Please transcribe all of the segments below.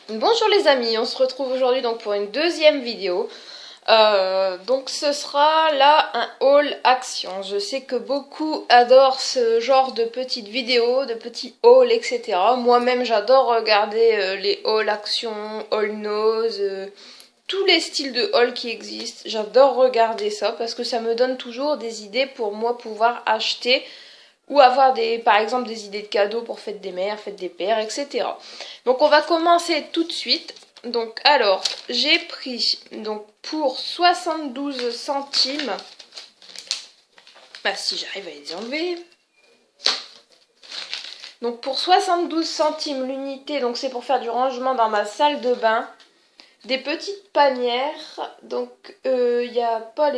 Bonjour les amis, on se retrouve aujourd'hui donc pour une deuxième vidéo. Donc ce sera là un haul action. Je sais que beaucoup adorent ce genre de petites vidéos, de petits hauls, etc. Moi-même j'adore regarder les hauls action, haul nose, tous les styles de haul qui existent. J'adore regarder ça parce que ça me donne toujours des idées pour moi pouvoir acheter ou avoir par exemple des idées de cadeaux pour fête des mères, fête des pères, etc. Donc on va commencer tout de suite. Donc alors, j'ai pris donc pour 72 centimes, bah si j'arrive à les enlever. Donc pour 72 centimes l'unité, donc c'est pour faire du rangement dans ma salle de bain. Des petites panières, donc il n'y a pas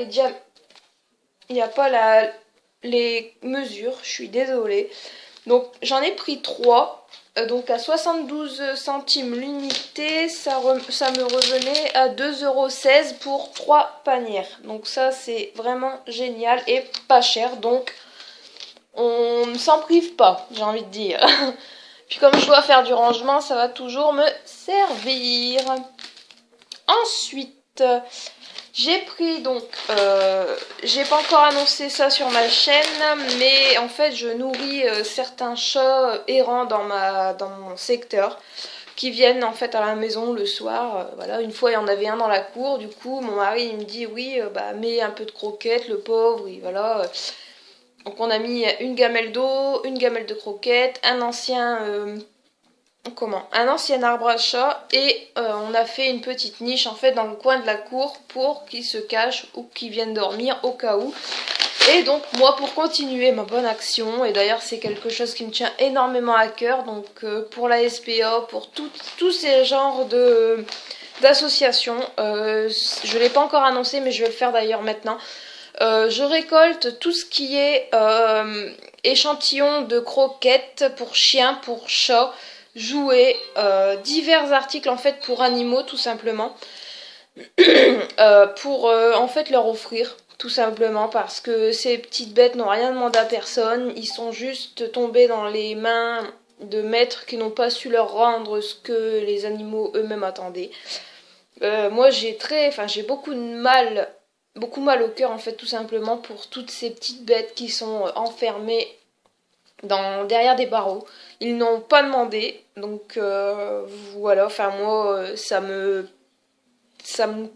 les mesures, je suis désolée. Donc j'en ai pris 3, donc à 72 centimes l'unité, ça me revenait à 2,16 € pour 3 panières. Donc ça c'est vraiment génial et pas cher, donc on ne s'en prive pas, j'ai envie de dire. Puis comme je dois faire du rangement, ça va toujours me servir. Ensuite, j'ai pris donc, j'ai pas encore annoncé ça sur ma chaîne, mais en fait je nourris certains chats errants dans mon secteur qui viennent en fait à la maison le soir. Voilà, une fois il y en avait un dans la cour, du coup mon mari il me dit oui, bah mets un peu de croquettes, le pauvre, et voilà. Donc on a mis une gamelle d'eau, une gamelle de croquettes, un ancien arbre à chat et on a fait une petite niche en fait dans le coin de la cour pour qu'ils se cachent ou qu'ils viennent dormir au cas où. Et donc moi pour continuer ma bonne action, et d'ailleurs c'est quelque chose qui me tient énormément à cœur, donc pour la SPA, pour tous ces genres d'associations, je ne l'ai pas encore annoncé mais je vais le faire d'ailleurs maintenant. Je récolte tout ce qui est échantillons de croquettes pour chiens, pour chats, jouets, divers articles en fait pour animaux tout simplement, pour en fait leur offrir tout simplement parce que ces petites bêtes n'ont rien demandé à personne, ils sont juste tombés dans les mains de maîtres qui n'ont pas su leur rendre ce que les animaux eux-mêmes attendaient. Moi j'ai beaucoup mal au cœur en fait tout simplement pour toutes ces petites bêtes qui sont enfermées derrière des barreaux. Ils n'ont pas demandé, donc voilà, enfin moi ça me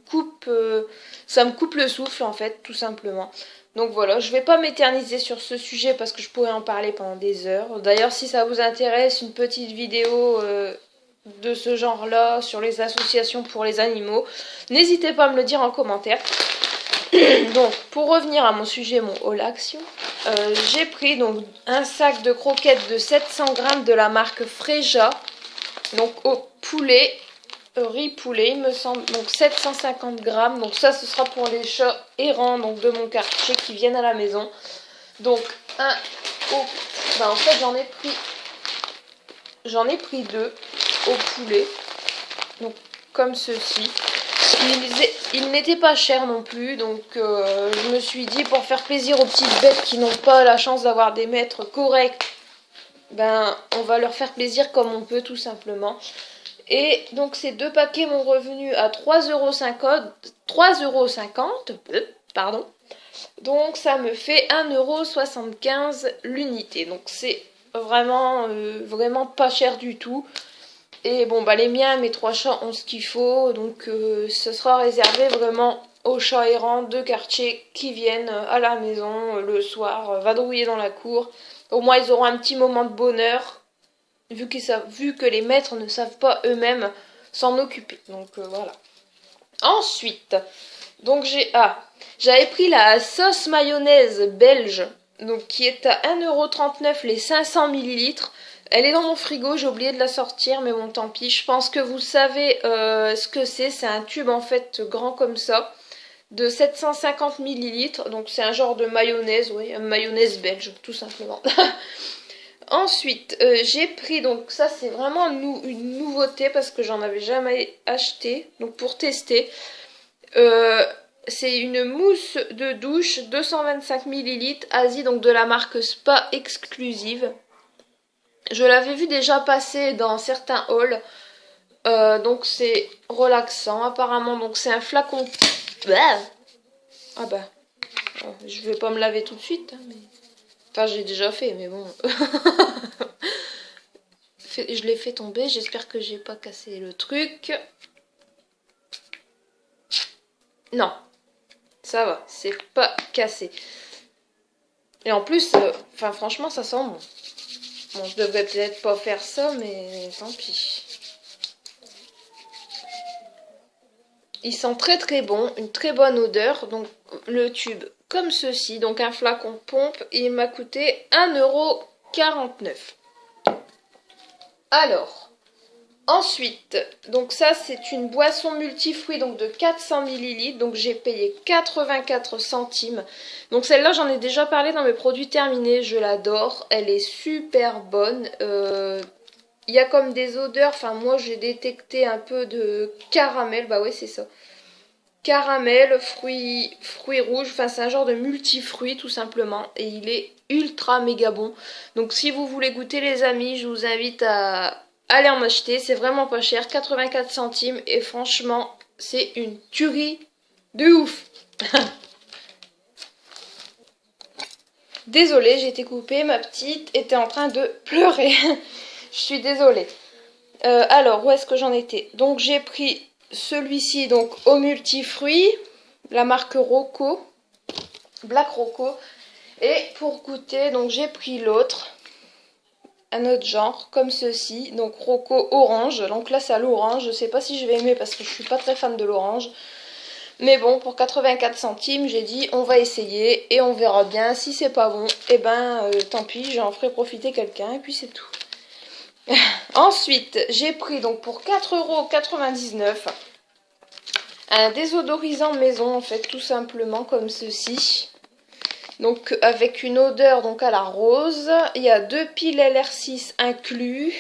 coupe le souffle en fait tout simplement. Donc voilà, je vais pas m'éterniser sur ce sujet parce que je pourrais en parler pendant des heures. D'ailleurs si ça vous intéresse, une petite vidéo de ce genre là sur les associations pour les animaux, n'hésitez pas à me le dire en commentaire. Donc pour revenir à mon sujet, mon haul action, j'ai pris donc un sac de croquettes de 700 grammes de la marque Freja, donc au poulet, riz poulet il me semble, donc 750 grammes, donc ça ce sera pour les chats errants donc de mon quartier qui viennent à la maison. Donc en fait j'en ai pris 2 au poulet, donc comme ceci. Il n'était pas cher non plus, donc je me suis dit pour faire plaisir aux petites bêtes qui n'ont pas la chance d'avoir des maîtres corrects, ben on va leur faire plaisir comme on peut tout simplement. Et donc ces 2 paquets m'ont revenu à 3,50 €, pardon. Donc ça me fait 1,75 € l'unité. Donc c'est vraiment pas cher du tout. Et bon bah les miens, mes 3 chats ont ce qu'il faut, donc ce sera réservé vraiment aux chats errants de quartier qui viennent à la maison le soir, vadrouiller dans la cour. Au moins ils auront un petit moment de bonheur, vu que les maîtres ne savent pas eux-mêmes s'en occuper. Donc voilà. Ensuite, donc j'avais pris la sauce mayonnaise belge, donc qui est à 1,39 € les 500 ml. Elle est dans mon frigo, j'ai oublié de la sortir, mais bon, tant pis. Je pense que vous savez ce que c'est. C'est un tube en fait grand comme ça, de 750 ml. Donc c'est un genre de mayonnaise, oui, une mayonnaise belge, tout simplement. Ensuite, j'ai pris, donc ça c'est vraiment une nouveauté parce que j'en avais jamais acheté, donc pour tester. C'est une mousse de douche 225 ml Asie, donc de la marque Spa Exclusive. Je l'avais vu déjà passer dans certains hauls. Donc c'est relaxant apparemment. Donc c'est un flacon. Ah bah, je vais pas me laver tout de suite. Hein, mais... Enfin j'ai déjà fait mais bon. Je l'ai fait tomber. J'espère que j'ai pas cassé le truc. Non. Ça va. C'est pas cassé. Et en plus, enfin franchement ça sent bon. Bon je devrais peut-être pas faire ça mais tant pis. Il sent très très bon, une très bonne odeur. Donc le tube comme ceci, donc un flacon pompe, il m'a coûté 1,49 €. Alors, ensuite, donc ça c'est une boisson multifruits donc de 400 ml, donc j'ai payé 84 centimes. Donc celle-là j'en ai déjà parlé dans mes produits terminés, je l'adore, elle est super bonne. Il y a comme des odeurs, enfin moi j'ai détecté un peu de caramel, bah ouais c'est ça. Caramel, fruits rouges, enfin c'est un genre de multifruits tout simplement. Et il est ultra méga bon. Donc si vous voulez goûter les amis, je vous invite à aller en acheter. C'est vraiment pas cher, 84 centimes. Et franchement, c'est une tuerie de ouf. Désolée, j'ai été coupée, ma petite était en train de pleurer. Je suis désolée. Alors, où est-ce que j'en étais? Donc j'ai pris celui-ci donc au multifruits, la marque Rocco, Black Rocco. Et pour goûter, donc j'ai pris l'autre, un autre genre, comme ceci, donc Rocco orange. Donc là c'est à l'orange, je sais pas si je vais aimer parce que je suis pas très fan de l'orange. Mais bon, pour 84 centimes, j'ai dit on va essayer et on verra bien. Si c'est pas bon, et ben tant pis, j'en ferai profiter quelqu'un et puis c'est tout. Ensuite, j'ai pris donc pour 4,99 € un désodorisant maison en fait, tout simplement comme ceci. Donc avec une odeur donc à la rose. Il y a 2 piles LR6 inclus.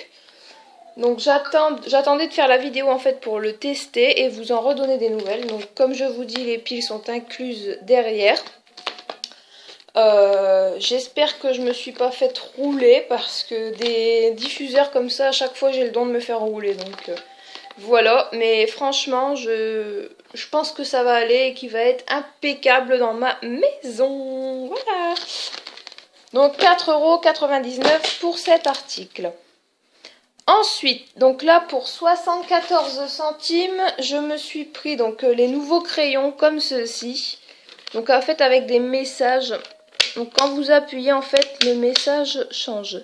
Donc j'attendais de faire la vidéo en fait pour le tester et vous en redonner des nouvelles. Donc comme je vous dis, les piles sont incluses derrière. J'espère que je me suis pas fait rouler parce que des diffuseurs comme ça à chaque fois j'ai le don de me faire rouler, donc voilà. Mais franchement je pense que ça va aller et qu'il va être impeccable dans ma maison. Voilà, donc 4,99 € pour cet article. Ensuite, donc là pour 74 centimes je me suis pris donc les nouveaux crayons comme ceci, donc en fait avec des messages. Donc quand vous appuyez en fait le message change.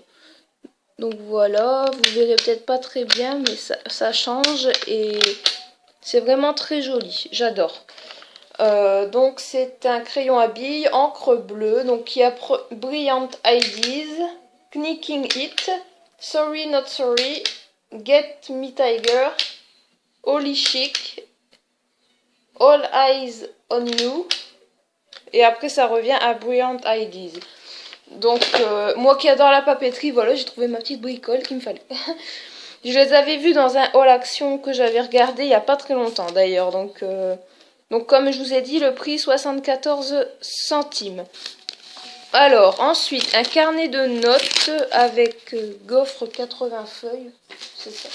Donc voilà, vous verrez peut-être pas très bien mais ça change et c'est vraiment très joli, j'adore. Donc c'est un crayon à billes, encre bleue, donc il y a Brilliant Ideas, Knicking It, Sorry Not Sorry, Get Me Tiger, Holy Chic, All Eyes on You. Et après ça revient à Brilliant Ideas. Donc moi qui adore la papeterie, voilà, j'ai trouvé ma petite bricole qu'il me fallait. Je les avais vus dans un haul action que j'avais regardé il n'y a pas très longtemps d'ailleurs. Donc comme je vous ai dit, le prix 74 centimes. Alors ensuite un carnet de notes avec gaufre 80 feuilles. C'est ça.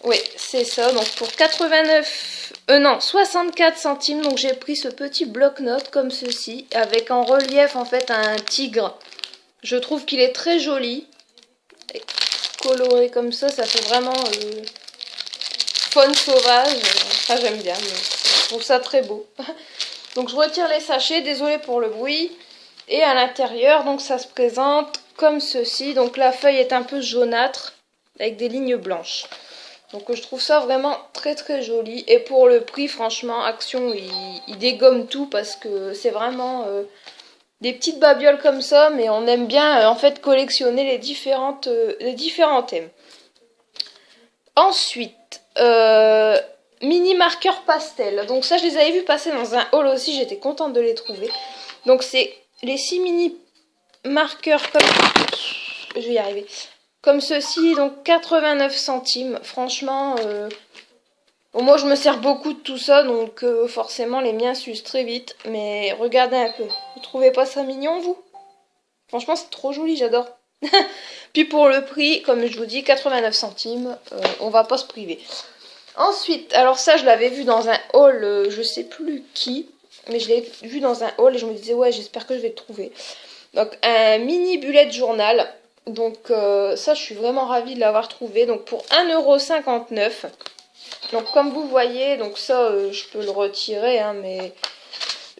Oui, c'est ça. Donc pour 64 centimes, donc j'ai pris ce petit bloc-notes comme ceci, avec en relief en fait un tigre. Je trouve qu'il est très joli. Et coloré comme ça fait vraiment faune sauvage. Enfin j'aime bien, mais je trouve ça très beau. Donc je retire les sachets, désolé pour le bruit. Et à l'intérieur, donc ça se présente comme ceci. Donc la feuille est un peu jaunâtre, avec des lignes blanches. Donc je trouve ça vraiment très très joli. Et pour le prix, franchement, Action, il dégomme tout parce que c'est vraiment des petites babioles comme ça. Mais on aime bien en fait collectionner les différents thèmes. Ensuite, mini marqueurs pastel. Donc ça, je les avais vus passer dans un haul aussi. J'étais contente de les trouver. Donc c'est les 6 mini marqueurs comme... Je vais y arriver. Comme ceci, donc 89 centimes. Franchement, bon, moi je me sers beaucoup de tout ça, donc forcément les miens s'usent très vite. Mais regardez un peu. Vous trouvez pas ça mignon, vous? Franchement, c'est trop joli, j'adore. Puis pour le prix, comme je vous dis, 89 centimes, on va pas se priver. Ensuite, alors ça je l'avais vu dans un haul, je sais plus qui, mais je l'ai vu dans un haul et je me disais ouais j'espère que je vais le trouver. Donc un mini bullet journal, donc ça je suis vraiment ravie de l'avoir trouvé, donc pour 1,59 €. Donc comme vous voyez, donc ça je peux le retirer hein, mais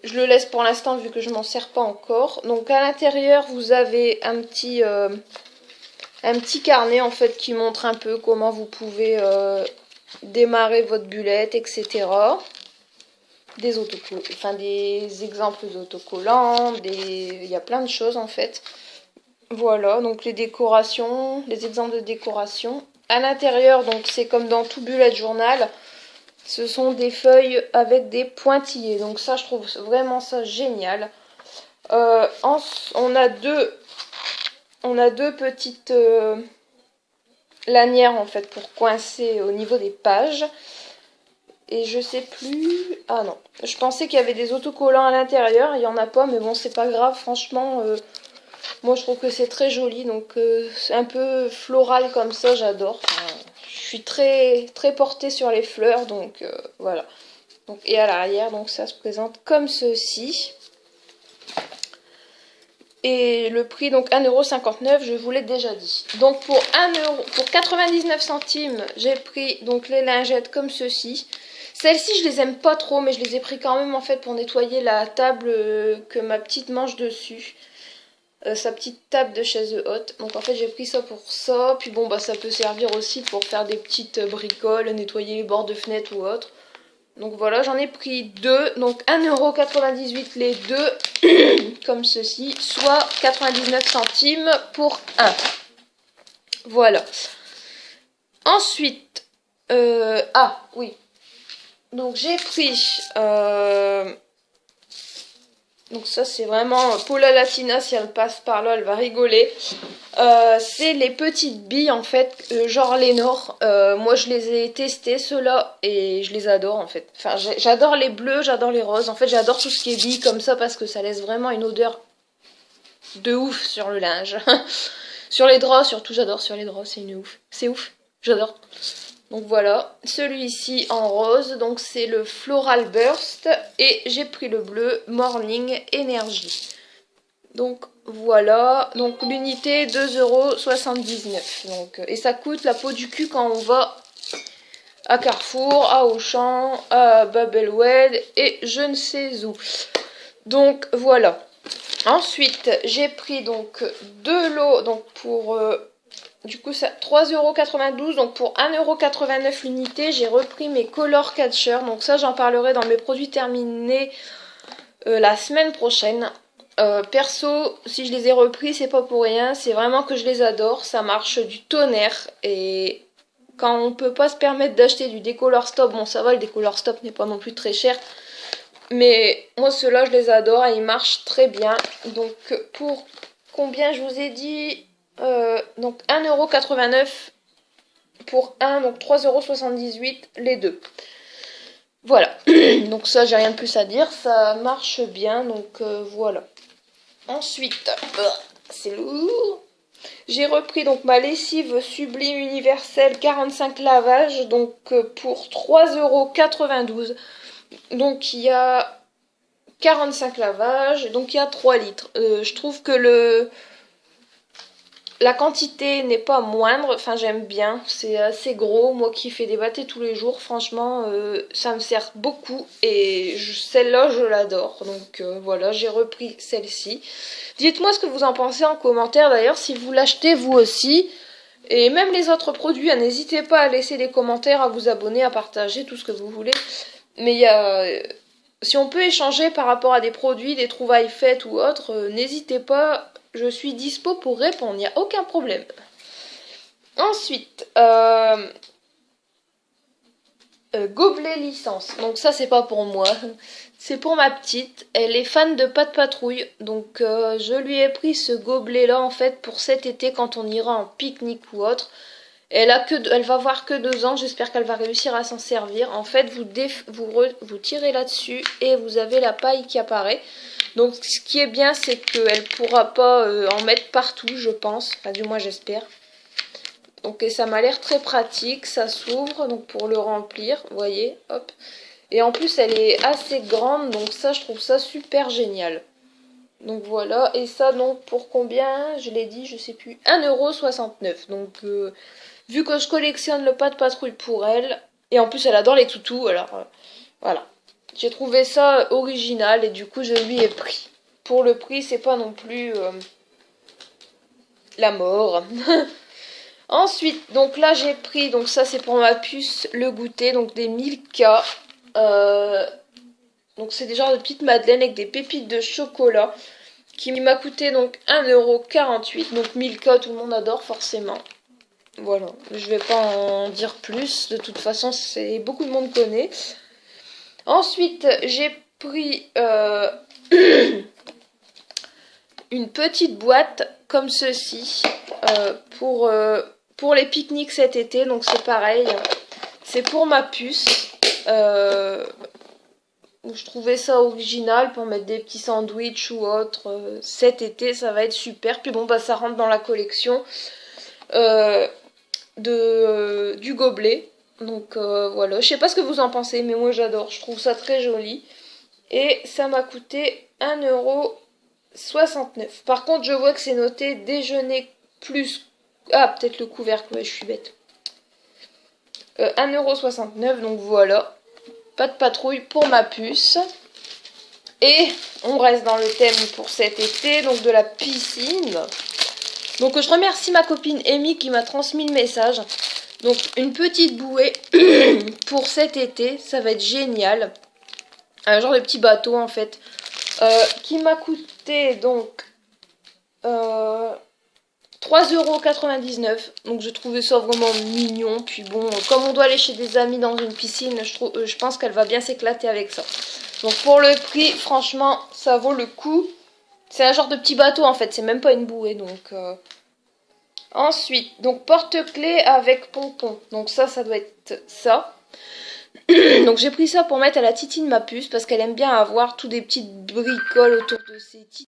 je le laisse pour l'instant vu que je m'en sers pas encore. Donc à l'intérieur vous avez un petit carnet en fait qui montre un peu comment vous pouvez démarrer votre bullette, etc. Des autocollants, enfin des exemples d'autocollants, il y a plein de choses en fait. Voilà, donc les décorations, les exemples de décoration. À l'intérieur, donc c'est comme dans tout bullet journal, ce sont des feuilles avec des pointillés. Donc ça, je trouve vraiment ça génial. On a deux petites lanières en fait pour coincer au niveau des pages. Et je sais plus... Ah non, je pensais qu'il y avait des autocollants à l'intérieur, il n'y en a pas, mais bon c'est pas grave, franchement, moi je trouve que c'est très joli, donc c'est un peu floral comme ça, j'adore. Enfin, je suis très portée sur les fleurs, donc voilà. Donc, et à l'arrière, donc ça se présente comme ceci. Et le prix, donc 1,59 €, je vous l'ai déjà dit. Donc pour 99 centimes, j'ai pris donc les lingettes comme ceci. Celles-ci, je les aime pas trop, mais je les ai pris quand même en fait pour nettoyer la table que ma petite mange dessus. Sa petite table de chaise haute. Donc en fait, j'ai pris ça pour ça. Puis bon, bah ça peut servir aussi pour faire des petites bricoles, nettoyer les bords de fenêtre ou autre. Donc voilà, j'en ai pris deux. Donc 1,98 € les deux, comme ceci, soit 99 centimes pour un. Voilà. Ensuite, ah oui. Donc j'ai pris, donc ça c'est vraiment Paula Latina, si elle passe par là elle va rigoler. C'est les petites billes en fait, genre Lénore. Moi je les ai testées ceux-là et je les adore en fait. Enfin j'adore les bleus, j'adore les roses. En fait j'adore tout ce qui est billes comme ça parce que ça laisse vraiment une odeur de ouf sur le linge. Sur les draps surtout, j'adore sur les draps, c'est une ouf. C'est ouf, j'adore. Donc voilà, celui-ci en rose, donc c'est le Floral Burst et j'ai pris le bleu Morning Energy. Donc voilà, donc l'unité 2,79 €. Donc, et ça coûte la peau du cul quand on va à Carrefour, à Auchan, à Babelwed et je ne sais où. Donc voilà. Ensuite, j'ai pris donc deux lots donc pour... du coup, ça 3,92 €. Donc pour 1,89 € l'unité, j'ai repris mes Color Catcher. Donc ça, j'en parlerai dans mes produits terminés la semaine prochaine. Perso, si je les ai repris, c'est pas pour rien. C'est vraiment que je les adore. Ça marche du tonnerre. Et quand on peut pas se permettre d'acheter du Décolor Stop, bon ça va, le Décolor Stop n'est pas non plus très cher. Mais moi, ceux-là, je les adore et ils marchent très bien. Donc pour combien je vous ai dit donc 1,89 € pour un, donc 3,78 € les deux. Voilà, donc ça j'ai rien de plus à dire, ça marche bien, donc voilà. Ensuite, c'est lourd. J'ai repris donc ma lessive Sublime Universelle 45 lavages, donc pour 3,92 €. Donc il y a 45 lavages, donc il y a 3 litres. Je trouve que la quantité n'est pas moindre, enfin j'aime bien, c'est assez gros, moi qui fais des bâtés tous les jours, franchement ça me sert beaucoup et celle-là je l'adore, donc voilà, j'ai repris celle-ci. Dites-moi ce que vous en pensez en commentaire d'ailleurs, si vous l'achetez vous aussi, et même les autres produits, n'hésitez pas à laisser des commentaires, à vous abonner, à partager, tout ce que vous voulez, mais il y a... Si on peut échanger par rapport à des produits, des trouvailles faites ou autres, n'hésitez pas, je suis dispo pour répondre, il n'y a aucun problème. Ensuite, gobelet licence. Donc ça c'est pas pour moi, c'est pour ma petite. Elle est fan de Pat' Patrouille, donc je lui ai pris ce gobelet là en fait pour cet été quand on ira en pique-nique ou autre. Elle va avoir que 2 ans, j'espère qu'elle va réussir à s'en servir. En fait, vous tirez là-dessus et vous avez la paille qui apparaît. Donc ce qui est bien, c'est qu'elle pourra pas en mettre partout, je pense. Enfin du moins j'espère. Donc et ça m'a l'air très pratique, ça s'ouvre donc pour le remplir, vous voyez, hop. Et en plus elle est assez grande, donc ça je trouve ça super génial. Donc voilà, et ça donc pour combien? Je l'ai dit, je sais plus, 1,69 €. Donc vu que je collectionne le pas de patrouille pour elle, et en plus elle adore les toutous, alors voilà. J'ai trouvé ça original et du coup je lui ai pris. Pour le prix, c'est pas non plus la mort. Ensuite, donc là j'ai pris, donc ça c'est pour ma puce, le goûter, donc des Milka. Donc c'est des genres de petites madeleines avec des pépites de chocolat. Qui m'a coûté donc 1,48 €. Donc Milka, tout le monde adore forcément. Voilà, je vais pas en dire plus. De toute façon, c'est beaucoup de monde connaît. Ensuite, j'ai pris une petite boîte comme ceci pour les pique-niques cet été. Donc c'est pareil, c'est pour ma puce. Je trouvais ça original pour mettre des petits sandwichs ou autre. Cet été, ça va être super. Puis bon, bah ça rentre dans la collection du gobelet. Donc voilà, je sais pas ce que vous en pensez, mais moi j'adore. Je trouve ça très joli. Et ça m'a coûté 1,69 €. Par contre, je vois que c'est noté déjeuner plus... Ah, peut-être le couvercle, ouais, je suis bête. 1,69 €, donc voilà. Pas de patrouille pour ma puce. Et on reste dans le thème pour cet été, donc de la piscine. Donc je remercie ma copine Amy qui m'a transmis le message. Donc une petite bouée pour cet été, ça va être génial. Un genre de petit bateau en fait. Qui m'a coûté donc 3,99 €. Donc je trouvais ça vraiment mignon. Puis bon, comme on doit aller chez des amis dans une piscine, je pense qu'elle va bien s'éclater avec ça. Donc pour le prix, franchement, ça vaut le coup. C'est un genre de petit bateau en fait, c'est même pas une bouée. Donc ensuite, donc porte-clés avec pompon. Donc ça doit être ça. Donc j'ai pris ça pour mettre à la titine ma puce parce qu'elle aime bien avoir tous des petites bricoles autour de ses tites.